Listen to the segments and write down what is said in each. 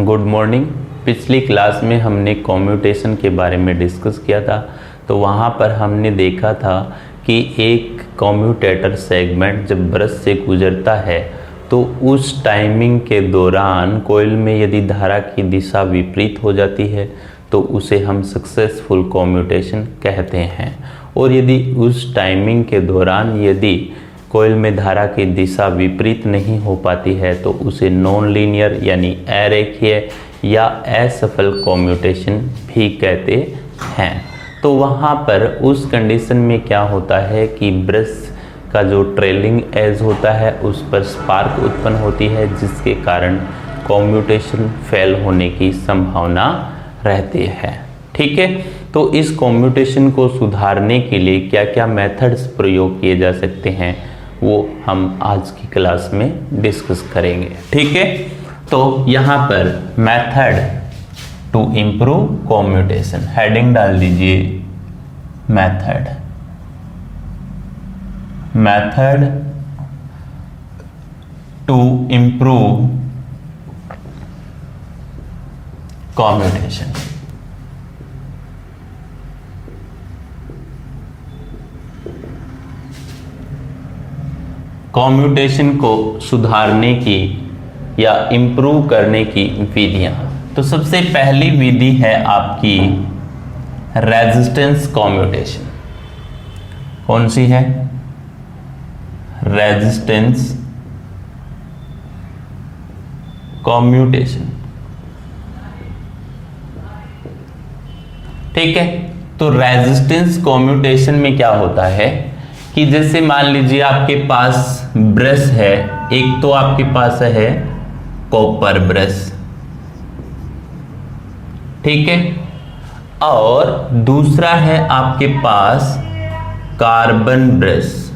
Good morning. पिछली class में हमने कॉम्यूटेशन के बारे में डिस्कस किया था। तो वहाँ पर हमने देखा था कि एक कॉम्यूटेटर सेगमेंट जब ब्रश से गुजरता है तो उस टाइमिंग के दौरान कॉइल में यदि धारा की दिशा विपरीत हो जाती है तो उसे हम सक्सेसफुल कॉम्यूटेशन कहते हैं। और यदि उस टाइमिंग के दौरान यदि कॉइल में धारा की दिशा विपरीत नहीं हो पाती है तो उसे नॉन लीनियर यानी अरेखीय या असफल कॉम्यूटेशन भी कहते हैं। तो वहाँ पर उस कंडीशन में क्या होता है कि ब्रश का जो ट्रेलिंग एज होता है उस पर स्पार्क उत्पन्न होती है, जिसके कारण कॉम्यूटेशन फेल होने की संभावना रहती है। ठीक है, तो इस कॉम्यूटेशन को सुधारने के लिए क्या क्या मेथड्स प्रयोग किए जा सकते हैं वो हम आज की क्लास में डिस्कस करेंगे। ठीक है, तो यहाँ पर method to improve commutation heading डाल दीजिए method to improve commutation. Commutation को सुधारने की या इम्प्रूव करने की विधियां। तो सबसे पहली विधि है आपकी रेजिस्टेंस कॉम्यूटेशन। कौन सी है? Resistance commutation. ठीक है, तो रेजिस्टेंस कॉम्यूटेशन में क्या होता है कि जैसे मान लीजिए आपके पास ब्रश है, एक तो आपके पास है कॉपर ब्रश, ठीक है, और दूसरा है आपके पास कार्बन ब्रश।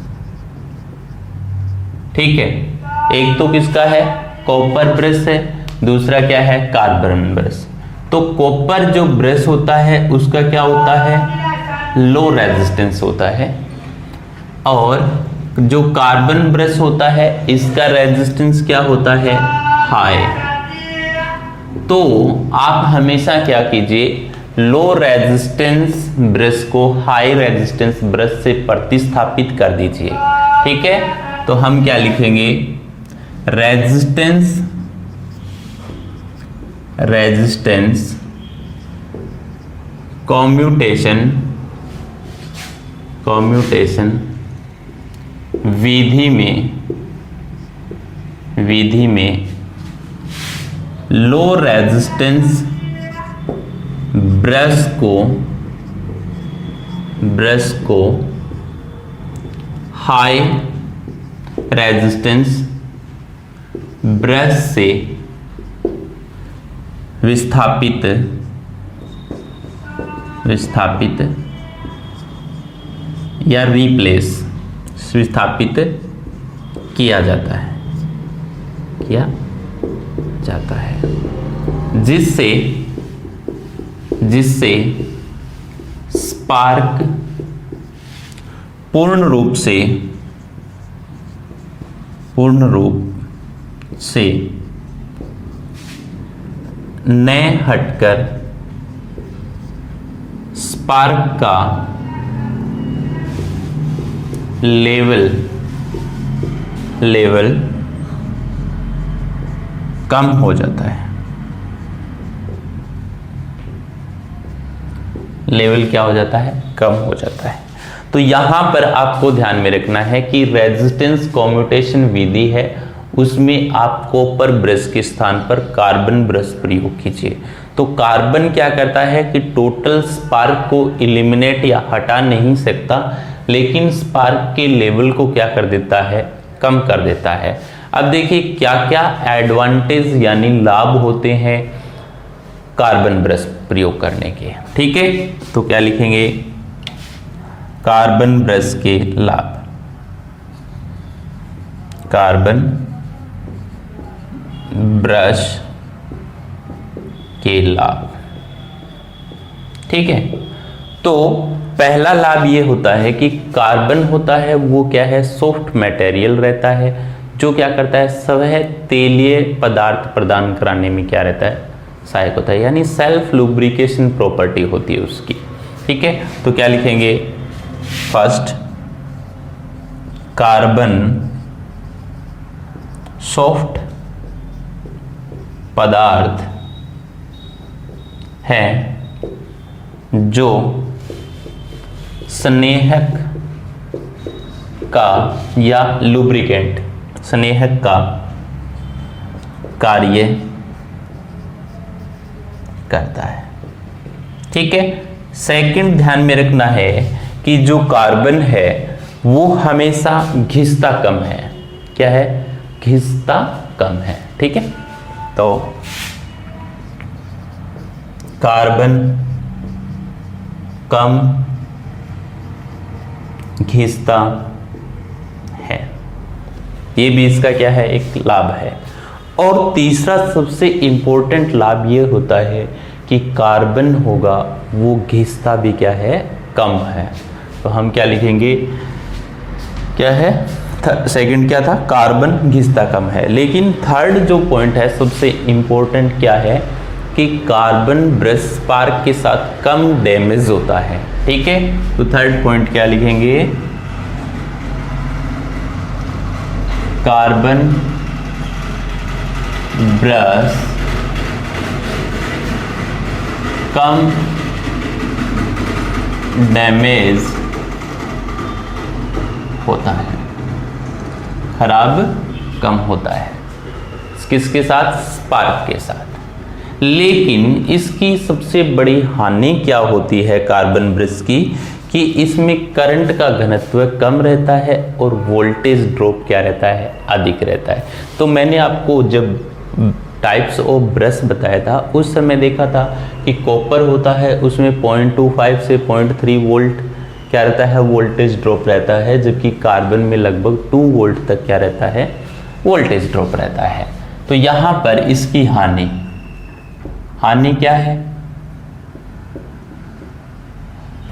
ठीक है, एक तो किसका है? कॉपर ब्रश है, दूसरा क्या है? Carbon brush. तो कॉपर जो ब्रश होता है उसका क्या होता है? लो रेजिस्टेंस होता है, और जो कार्बन ब्रश होता है इसका रेजिस्टेंस क्या होता है? हाई। तो आप हमेशा क्या कीजिए, लो रेजिस्टेंस ब्रश को हाई रेजिस्टेंस ब्रश से प्रतिस्थापित कर दीजिए। ठीक है, तो हम क्या लिखेंगे? रेजिस्टेंस कॉम्यूटेशन विधि में लो रेजिस्टेंस ब्रश को हाई रेजिस्टेंस ब्रश से विस्थापित या विस्थापित किया जाता है, जिससे स्पार्क पूर्ण रूप से न हटकर स्पार्क का लेवल कम हो जाता है। लेवल क्या हो जाता है? कम हो जाता है। तो यहां पर आपको ध्यान में रखना है कि रेजिस्टेंस कॉम्यूटेशन विधि है, उसमें आप कॉपर ब्रश के स्थान पर कार्बन ब्रश प्रयोग कीजिए। तो कार्बन क्या करता है कि टोटल स्पार्क को इलिमिनेट या हटा नहीं सकता, लेकिन स्पार्क के लेवल को क्या कर देता है? कम कर देता है। अब देखिए क्या क्या एडवांटेज यानी लाभ होते हैं कार्बन ब्रश प्रयोग करने के। ठीक है, तो क्या लिखेंगे? कार्बन ब्रश के लाभ। कार्बन ब्रश के लाभ। ठीक है, तो पहला लाभ ये होता है कि कार्बन होता है वो क्या है? सॉफ्ट मटेरियल रहता है, जो क्या करता है? स्वयं तेलीय पदार्थ प्रदान कराने में क्या रहता है? सहायक होता है, यानी सेल्फ लुब्रिकेशन प्रॉपर्टी होती है उसकी। ठीक है, तो क्या लिखेंगे? फर्स्ट, कार्बन सॉफ्ट पदार्थ है जो स्नेहक का या लुब्रिकेंट, स्नेहक का कार्य करता है। ठीक है, सेकंड ध्यान में रखना है कि जो कार्बन है वो हमेशा घिसता कम है। क्या है? घिसता कम है। ठीक है, तो कार्बन कम घिसता है, ये भी इसका क्या है? एक लाभ है। और तीसरा सबसे इंपॉर्टेंट लाभ ये होता है कि कार्बन होगा वो घिसता भी क्या है? कम है। तो हम क्या लिखेंगे? क्या है? सेकंड क्या था? कार्बन घिसता कम है। लेकिन थर्ड जो पॉइंट है सबसे इंपॉर्टेंट क्या है कि कार्बन ब्रश स्पार्क के साथ कम डैमेज होता है। ठीक है, तो थर्ड पॉइंट क्या लिखेंगे? कार्बन ब्रश कम डैमेज होता है, खराब कम होता है। किसके साथ? स्पार्क के साथ। लेकिन इसकी सबसे बड़ी हानि क्या होती है कार्बन ब्रश की कि इसमें करंट का घनत्व कम रहता है और वोल्टेज ड्रॉप क्या रहता है? अधिक रहता है। तो मैंने आपको जब टाइप्स ऑफ ब्रश बताया था उस समय देखा था कि कॉपर होता है उसमें 0.25 से 0.3 वोल्ट क्या रहता है? वोल्टेज ड्रॉप रहता है, जबकि कार्बन में लगभग 2 वोल्ट तक क्या रहता है? वोल्टेज ड्रॉप रहता है। तो यहां पर इसकी हानि क्या है?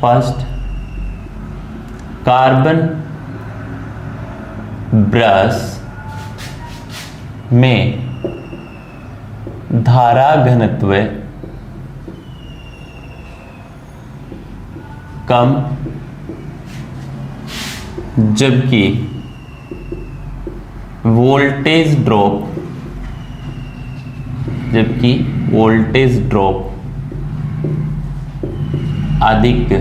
फर्स्ट, कार्बन ब्रश में धारा घनत्व कम, जबकि वोल्टेज ड्रॉप अधिक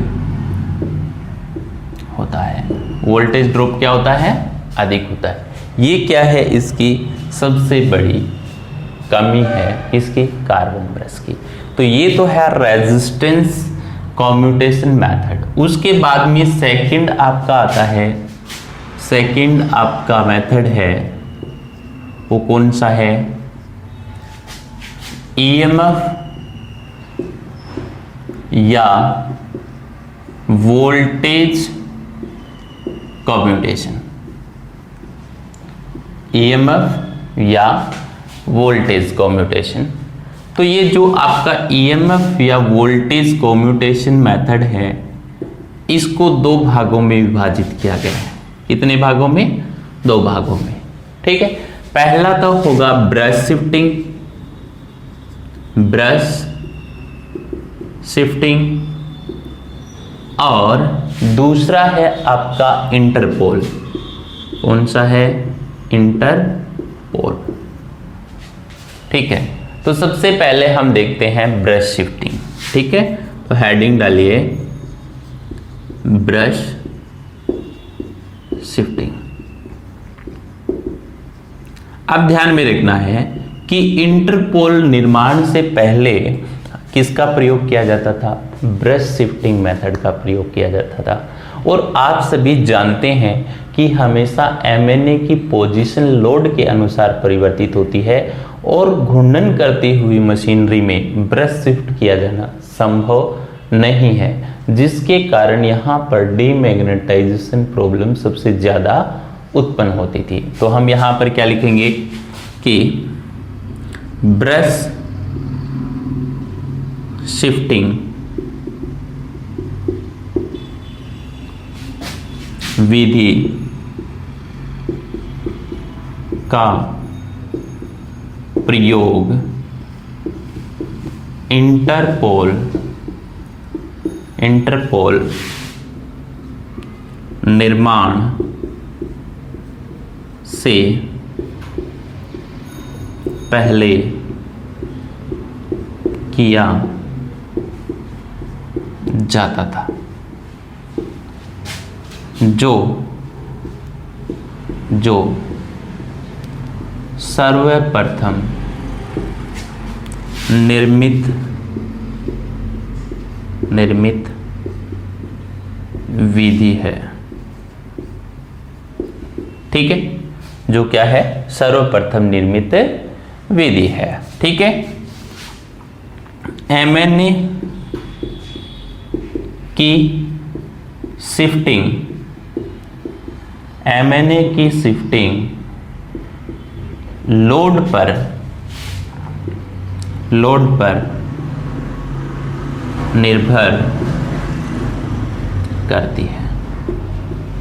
होता है। वोल्टेज ड्रॉप क्या होता है? अधिक होता है। ये क्या है? इसकी सबसे बड़ी कमी है इसकी कार्बन ब्रश की। तो ये तो है रेजिस्टेंस कम्यूटेशन मेथड। उसके बाद में सेकंड आपका आता है, सेकंड आपका मेथड है वो कौन सा है? ईएमएफ या वोल्टेज कम्यूटेशन। ईएमएफ या वोल्टेज कम्यूटेशन। तो ये जो आपका ईएमएफ या वोल्टेज कम्यूटेशन मेथड है इसको 2 भागों में विभाजित किया गया है। कितने भागों में? 2 भागों में। ठीक है, पहला तो होगा ब्रश शिफ्टिंग और दूसरा है आपका इंटरपोल। कौन सा है? इंटरपोल। ठीक है, तो सबसे पहले हम देखते हैं ब्रश शिफ्टिंग। ठीक है, तो हेडिंग डालिए ब्रश शिफ्टिंग। अब ध्यान में रखना है कि इंटरपोल निर्माण से पहले किसका प्रयोग किया जाता था? ब्रश शिफ्टिंग मेथड का प्रयोग किया जाता था। और आप सभी जानते हैं कि हमेशा एमएनए की पोजीशन लोड के अनुसार परिवर्तित होती है और घूर्णन करती हुई मशीनरी में ब्रश शिफ्ट किया जाना संभव नहीं है, जिसके कारण यहाँ पर डीमैग्नेटाइजेशन प्रॉब्लम सबसे ज़्यादा उत्पन्न होती थी। तो हम यहाँ पर क्या लिखेंगे कि ब्रश शिफ्टिंग विधि का प्रयोग इंटरपोल निर्माण से पहले किया जाता था, जो सर्वप्रथम निर्मित विधि है। ठीक है, जो क्या है, सर्वप्रथम निर्मित विधि है। ठीक है, एमएनए की शिफ्टिंग लोड पर निर्भर करती है।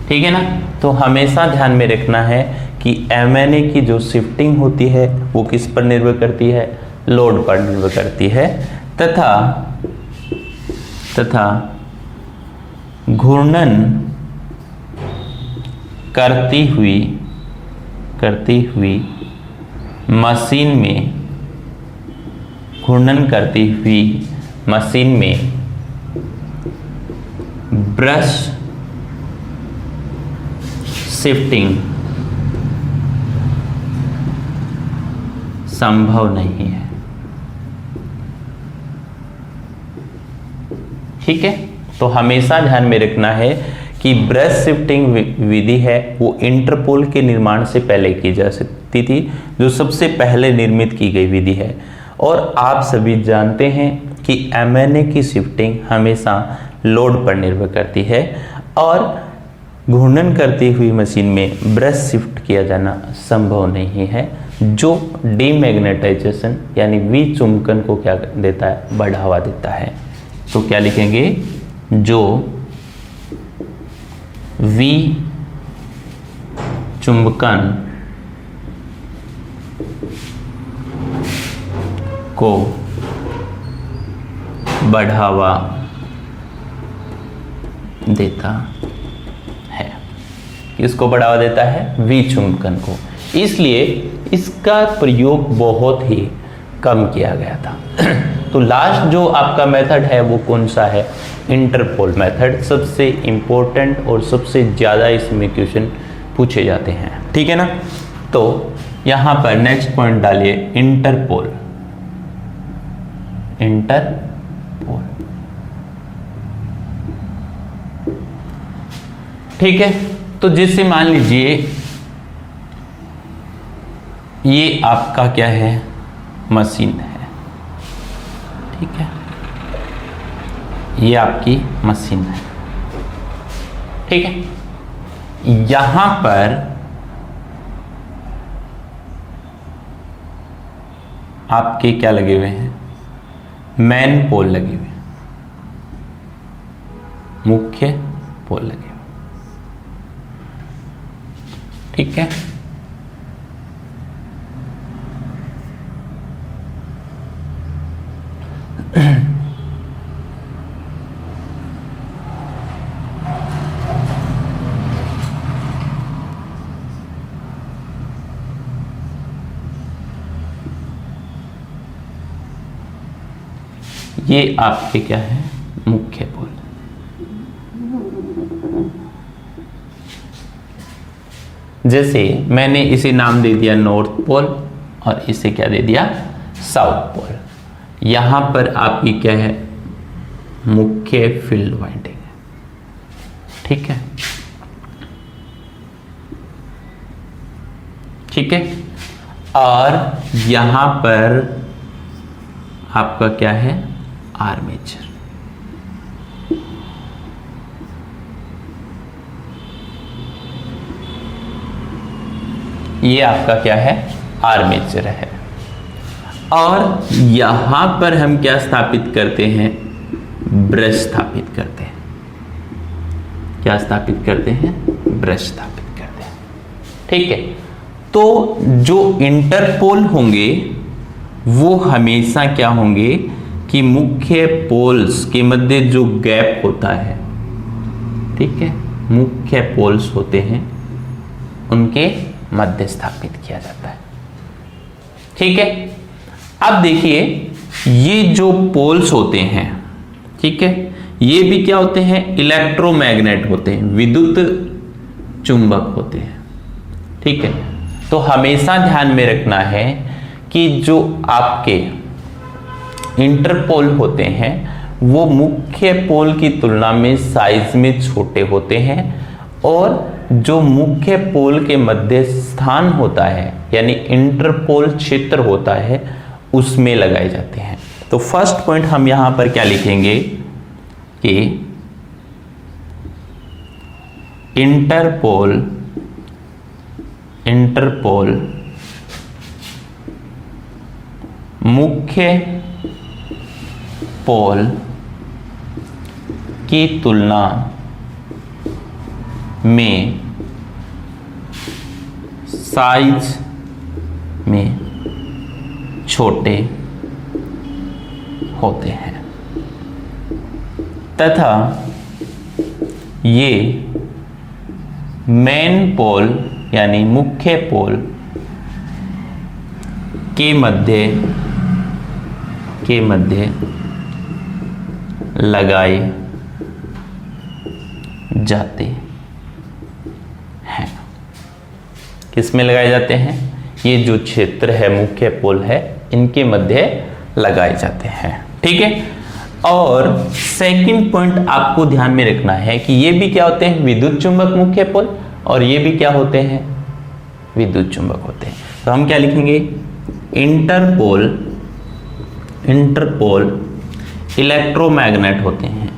ठीक है ना, तो हमेशा ध्यान में रखना है कि एमएनए की जो शिफ्टिंग होती है वो किस पर निर्भर करती है, लोड पर निर्भर करती है, तथा घूर्णन करती हुई मशीन में ब्रश शिफ्टिंग संभव नहीं है। ठीक है, तो हमेशा ध्यान में रखना है कि ब्रश शिफ्टिंग विधि है वो इंटरपोल के निर्माण से पहले की जा सकती थी, जो सबसे पहले निर्मित की गई विधि है। और आप सभी जानते हैं कि एमएनए की शिफ्टिंग हमेशा लोड पर निर्भर करती है और घूर्णन करती हुई मशीन में ब्रश शिफ्ट किया जाना संभव नहीं है, जो डीमैग्नेटाइजेशन यानी विचुंबकन को क्या देता है, बढ़ावा देता है। तो क्या लिखेंगे, जो विचुंबकन को बढ़ावा देता है। किसको बढ़ावा देता है, विचुंबकन को। इसलिए इसका प्रयोग बहुत ही कम किया गया था। तो लास्ट जो आपका मेथड है वो कौन सा है, इंटरपोल मेथड। सबसे इंपॉर्टेंट और सबसे ज़्यादा इसमें क्वेश्चन पूछे जाते हैं। ठीक है ना, तो यहाँ पर नेक्स्ट पॉइंट डालिए, इंटरपोल। ठीक है, तो जिससे मान लीजिए ये आपका क्या है, मशीन है। ठीक है, ये आपकी मशीन है। ठीक है, यहां पर आपके क्या लगे हुए हैं, मेन पोल लगे हुए, मुख्य पोल लगे हुए। ठीक है, ये आपके क्या है, मुख्य पोल। जैसे मैंने इसे नाम दे दिया नॉर्थ पोल और इसे क्या दे दिया, साउथ पोल। यहां पर आपकी क्या है, मुख्य फील्ड वाइंडिंग है। ठीक है, ठीक है, और यहां पर आपका क्या है, आर्मेचर। ये आपका क्या है, आर्मेचर है। और यहां पर हम क्या स्थापित करते हैं, ब्रश स्थापित करते हैं। क्या स्थापित करते हैं, ब्रश स्थापित करते हैं। ठीक है, तो जो इंटरपोल होंगे वो हमेशा क्या होंगे, कि मुख्य पोल्स के मध्य जो गैप होता है, ठीक है, मुख्य पोल्स होते हैं उनके मध्य स्थापित किया जाता है। ठीक है, अब देखिए ये जो पोल्स होते हैं, ठीक है, ये भी क्या होते हैं, इलेक्ट्रोमैग्नेट होते हैं, विद्युत चुंबक होते हैं। ठीक है, तो हमेशा ध्यान में रखना है कि जो आपके इंटरपोल होते हैं वो मुख्य पोल की तुलना में साइज में छोटे होते हैं और जो मुख्य पोल के मध्य स्थान होता है यानी इंटरपोल क्षेत्र होता है उसमें लगाए जाते हैं। तो फर्स्ट पॉइंट हम यहां पर क्या लिखेंगे कि इंटरपोल मुख्य पोल की तुलना में साइज में छोटे होते हैं तथा ये मेन पोल यानी मुख्य पोल के मध्य लगाए जाते हैं। किस में लगाए जाते हैं, ये जो क्षेत्र है मुख्य पोल है इनके मध्य लगाए जाते हैं। ठीक है, और सेकंड पॉइंट आपको ध्यान में रखना है कि ये भी क्या होते हैं, विद्युत चुंबक मुख्य पोल, और ये भी क्या होते हैं, विद्युत चुंबक होते हैं। तो हम क्या लिखेंगे, इंटरपोल इलेक्ट्रोमैग्नेट होते हैं,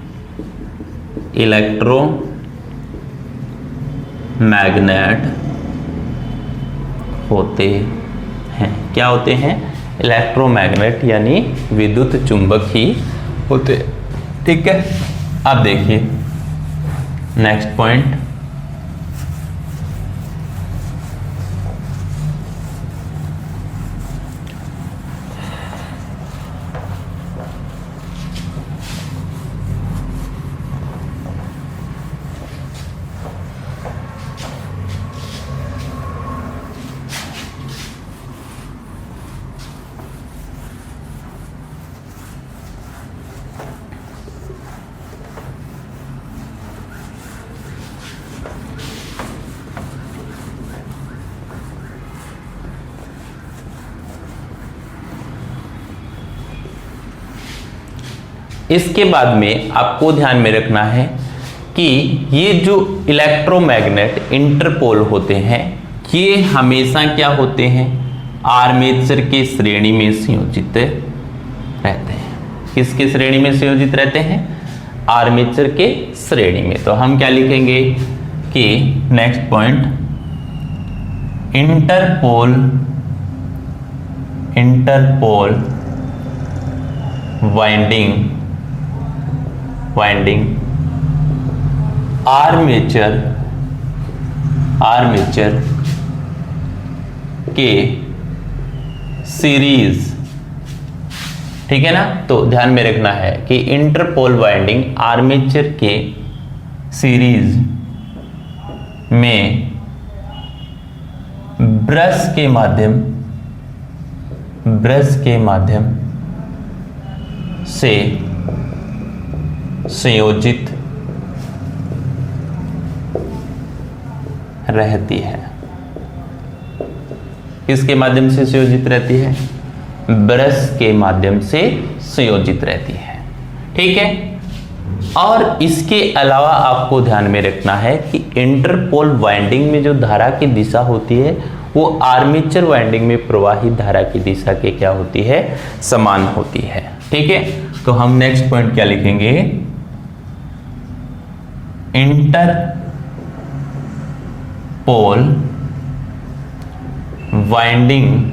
इलेक्ट्रोमैग्नेट होते हैं। क्या होते हैं, इलेक्ट्रोमैग्नेट यानी विद्युत चुंबक ही होते। ठीक है, अब देखिए नेक्स्ट पॉइंट, इसके बाद में आपको ध्यान में रखना है कि ये जो इलेक्ट्रोमैग्नेट इंटरपोल होते हैं ये हमेशा क्या होते हैं, आर्मेचर के श्रेणी में संयोजित रहते हैं। किसके श्रेणी में संयोजित रहते हैं, आर्मेचर के श्रेणी में। तो हम क्या लिखेंगे कि next point, interpole winding armature के सीरीज। ठीक है ना, तो ध्यान में रखना है कि इंटरपोल वाइंडिंग आर्मेचर के सीरीज में ब्रश के माध्यम से संयोजित रहती है। किसके माध्यम से संयोजित रहती है, ब्रश के माध्यम से संयोजित रहती है। ठीक है, और इसके अलावा आपको ध्यान में रखना है कि इंटरपोल वाइंडिंग में जो धारा की दिशा होती है वो आर्मेचर वाइंडिंग में प्रवाहित धारा की दिशा के क्या होती है, समान होती है। ठीक है, तो हम नेक्स्ट पॉइंट क्या लिखेंगे, इंटरपोल वाइंडिंग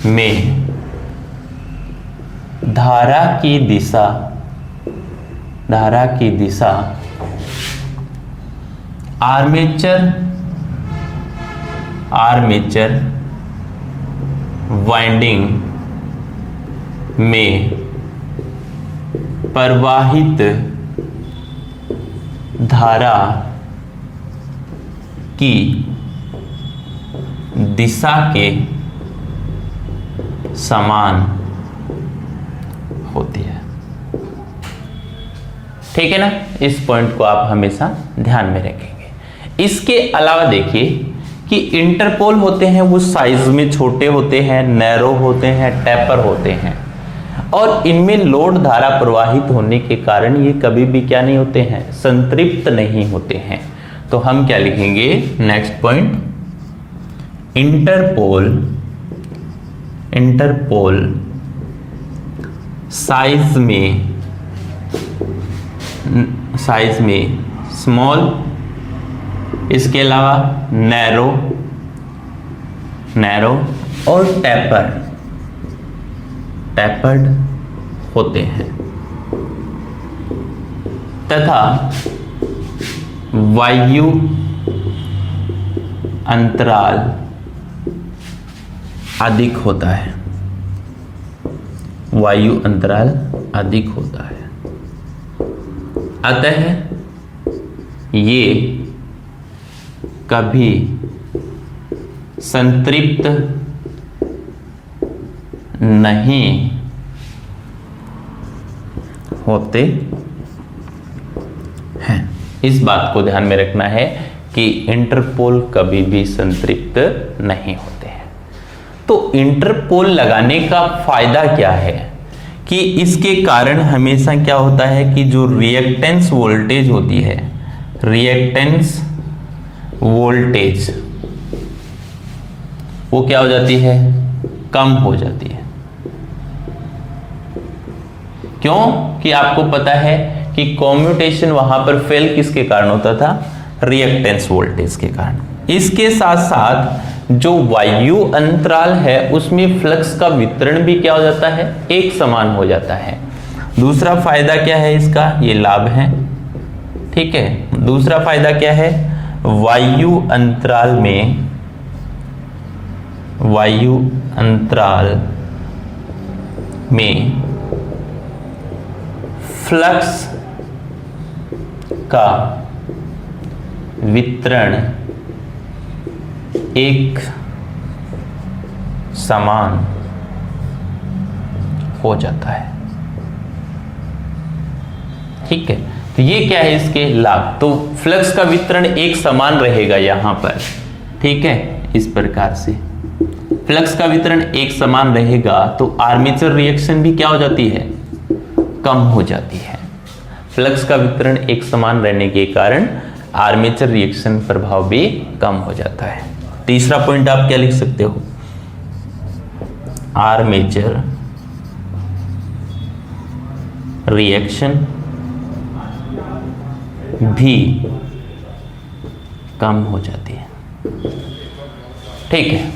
में धारा की दिशा आर्मेचर वाइंडिंग में प्रवाहित धारा की दिशा के समान होती है। ठीक है ना, इस पॉइंट को आप हमेशा ध्यान में रखेंगे। इसके अलावा देखिए कि इंटरपोल होते हैं वो साइज में छोटे होते हैं, नैरो होते हैं, टैपर होते हैं, और इनमें लोड धारा प्रवाहित होने के कारण ये कभी भी क्या नहीं होते हैं, संतृप्त नहीं होते हैं। तो हम क्या लिखेंगे, नेक्स्ट पॉइंट, इंटरपोल साइज में स्मॉल, इसके अलावा नैरो और टैपर्ड होते हैं तथा वायु अंतराल अधिक होता है, वायु अंतराल अधिक होता है। अतः ये कभी संतृप्त नहीं होते हैं। इस बात को ध्यान में रखना है कि इंटरपोल कभी भी संतृप्त नहीं होते हैं। तो इंटरपोल लगाने का फायदा क्या है कि इसके कारण हमेशा क्या होता है कि जो रिएक्टेंस वोल्टेज होती है, रिएक्टेंस वोल्टेज वो क्या हो जाती है, कम हो जाती है। क्यों कि आपको पता है कि कॉम्यूटेशन वहां पर फेल किसके कारण होता था, रिएक्टेंस वोल्टेज के कारण। इसके साथ साथ जो वायु अंतराल है उसमें फ्लक्स का वितरण भी क्या हो जाता है, एक समान हो जाता है। दूसरा फायदा क्या है इसका, ये लाभ है। ठीक है, दूसरा फायदा क्या है, वायु अंतराल में फ्लक्स का वितरण एक समान हो जाता है। ठीक है, तो ये क्या है इसके लाभ, तो फ्लक्स का वितरण एक समान रहेगा यहां पर। ठीक है, इस प्रकार से फ्लक्स का वितरण एक समान रहेगा तो आर्मेचर रिएक्शन भी क्या हो जाती है, कम हो जाती है। फ्लक्स का वितरण एक समान रहने के कारण आर्मेचर रिएक्शन प्रभाव भी कम हो जाता है। तीसरा पॉइंट आप क्या लिख सकते हो, आर्मेचर रिएक्शन भी कम हो जाती है। ठीक है,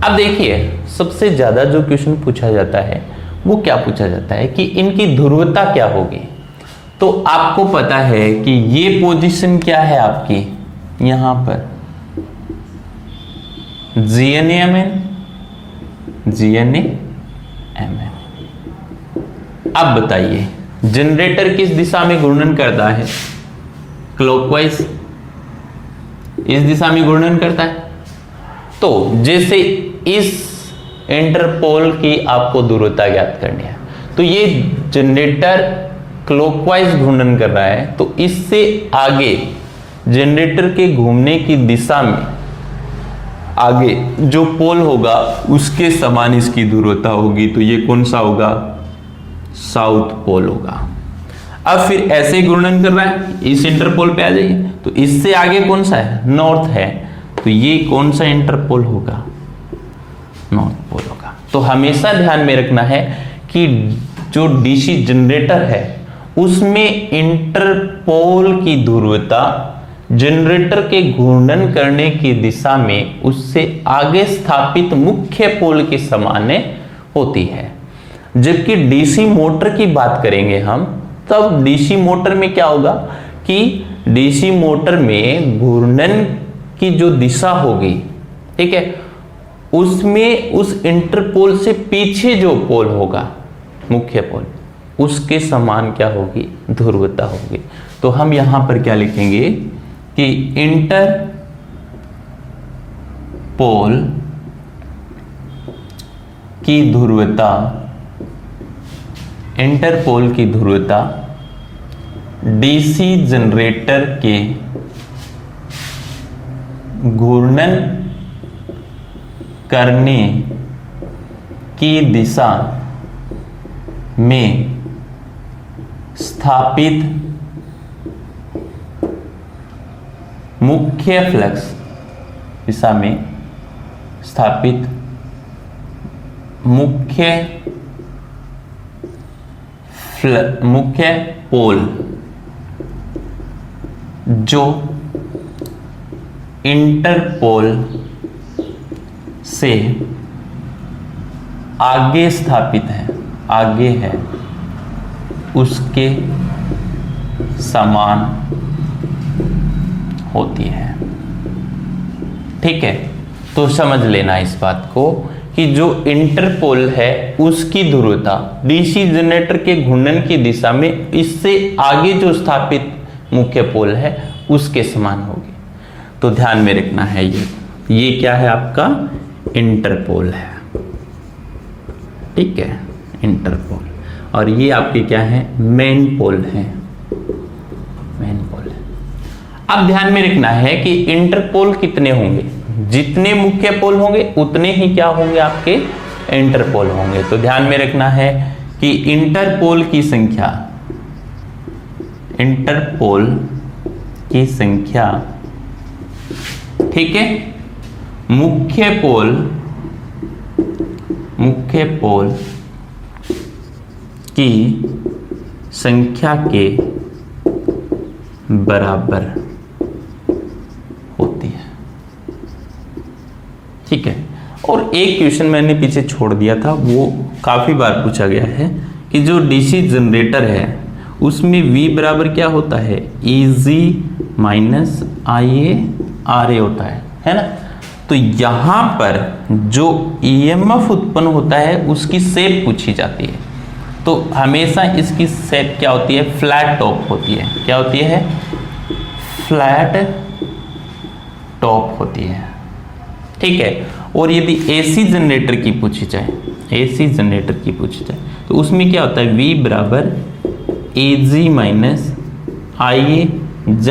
अब देखिए सबसे ज्यादा जो क्वेश्चन पूछा जाता है वो क्या पूछा जाता है कि इनकी ध्रुवता क्या होगी। तो आपको पता है कि ये पोजीशन क्या है आपकी, यहां पर GNA-MN। अब बताइए जनरेटर किस दिशा में घूर्णन करता है, क्लॉकवाइज, इस दिशा में घूर्णन करता है। तो जैसे इस इंटरपोल की आपको ध्रुवता ज्ञात करनी है, तो ये जनरेटर क्लॉकवाइज घूर्णन कर रहा है, तो इससे आगे जनरेटर के घूमने की दिशा में आगे जो पोल होगा उसके समान इसकी ध्रुवता होगी। तो ये कौन सा होगा, साउथ पोल होगा। अब फिर ऐसे ही घूर्णन कर रहा है, इस इंटरपोल पे आ जाइए, तो इससे आगे कौन सा है, नॉर्थ है, तो ये कौन सा इंटरपोल होगा, नॉर्थ पोल होगा। तो हमेशा ध्यान में रखना है कि जो डीसी जनरेटर है उसमें इंटरपोल की ध्रुवता जनरेटर के घूर्णन करने की दिशा में उससे आगे स्थापित मुख्य पोल के समान होती है। जबकि डीसी मोटर की बात करेंगे हम, तब डीसी मोटर में क्या होगा कि डीसी मोटर में घूर्णन की जो दिशा होगी, ठीक है, उसमें उस इंटरपोल से पीछे जो पोल होगा, मुख्य पोल, उसके समान क्या होगी, ध्रुवता होगी। तो हम यहां पर क्या लिखेंगे कि इंटर पोल की ध्रुवता, इंटरपोल की ध्रुवता डीसी जनरेटर के घूर्णन करने की दिशा में स्थापित मुख्य फ्लक्स, दिशा में स्थापित मुख्य पोल जो इंटरपोल से आगे स्थापित है, आगे है, उसके समान होती है। ठीक है, तो समझ लेना इस बात को कि जो इंटरपोल है उसकी ध्रुवता डीसी जनरेटर के घूर्णन की दिशा में इससे आगे जो स्थापित मुख्य पोल है उसके समान होगी। तो ध्यान में रखना है, ये क्या है, आपका इंटरपोल है। ठीक है, इंटरपोल, और ये आपके क्या है, मेन पोल है, मेन पोल है। अब ध्यान में रखना है कि इंटरपोल कितने होंगे, जितने मुख्य पोल होंगे उतने ही क्या होंगे, आपके इंटरपोल होंगे। तो ध्यान में रखना है कि इंटरपोल की संख्या, इंटरपोल की संख्या, ठीक है, मुख्य पोल की संख्या के बराबर होती है। ठीक है, और एक क्वेश्चन मैंने पीछे छोड़ दिया था, वो काफी बार पूछा गया है कि जो डीसी जनरेटर है उसमें V बराबर क्या होता है, EG माइनस IA होता है ना। तो यहां पर जो EMF उत्पन्न होता है उसकी शेप पूछी जाती है। तो हमेशा इसकी शेप क्या होती है, फ्लैट टॉप होती है। क्या होती है, फ्लैट टॉप होती है। ठीक है, और यदि AC जनरेटर की पूछी जाए, AC जनरेटर की पूछी जाए तो उसमें क्या होता है, V बराबर AG माइनस IAZ।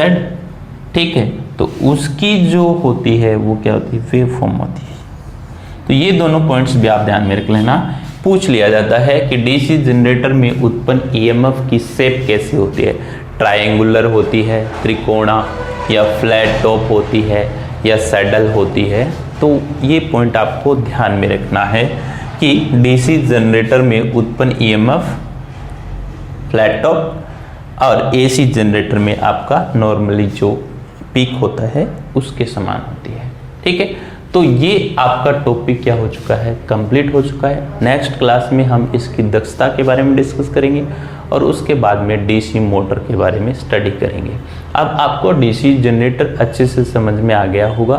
ठीक है, तो उसकी जो होती है वो क्या होती है, वेव फॉर्म होती है। तो ये दोनों पॉइंट्स भी आप ध्यान में रख लेना। पूछ लिया जाता है कि डीसी जनरेटर में उत्पन्न EMF की शेप कैसी होती है, ट्रायंगुलर होती है, त्रिकोणा या फ्लैट टॉप होती है या सैडल होती है। तो ये पॉइंट आपको ध्यान में रखना है कि डीसी जनरेटर में उत्पन्न EMF फ्लैट टॉप और AC जनरेटर में आपका नॉर्मली जो पीक होता है उसके समान होती है। ठीक है, तो ये आपका टॉपिक क्या हो चुका है, कंप्लीट हो चुका है। नेक्स्ट क्लास में हम इसकी दक्षता के बारे में डिस्कस करेंगे और उसके बाद में डीसी मोटर के बारे में स्टडी करेंगे। अब आपको डीसी जनरेटर अच्छे से समझ में आ गया होगा,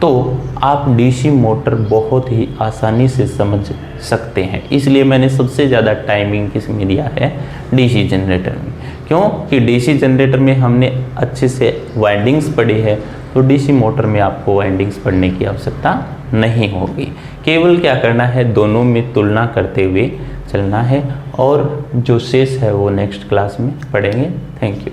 तो आप डीसी मोटर बहुत ही आसानी से समझ सकते हैं। इसलिए मैंने सबसे ज़्यादा टाइमिंग किसमें दिया है, डीसी जनरेटर में। क्यों कि डीसी जनरेटर में हमने अच्छे से वाइंडिंग्स पढ़ी है, तो डीसी मोटर में आपको वाइंडिंग्स पढ़ने की आवश्यकता नहीं होगी। केवल क्या करना है, दोनों में तुलना करते हुए चलना है, और जो शेष है वो नेक्स्ट क्लास में पढ़ेंगे। Thank you.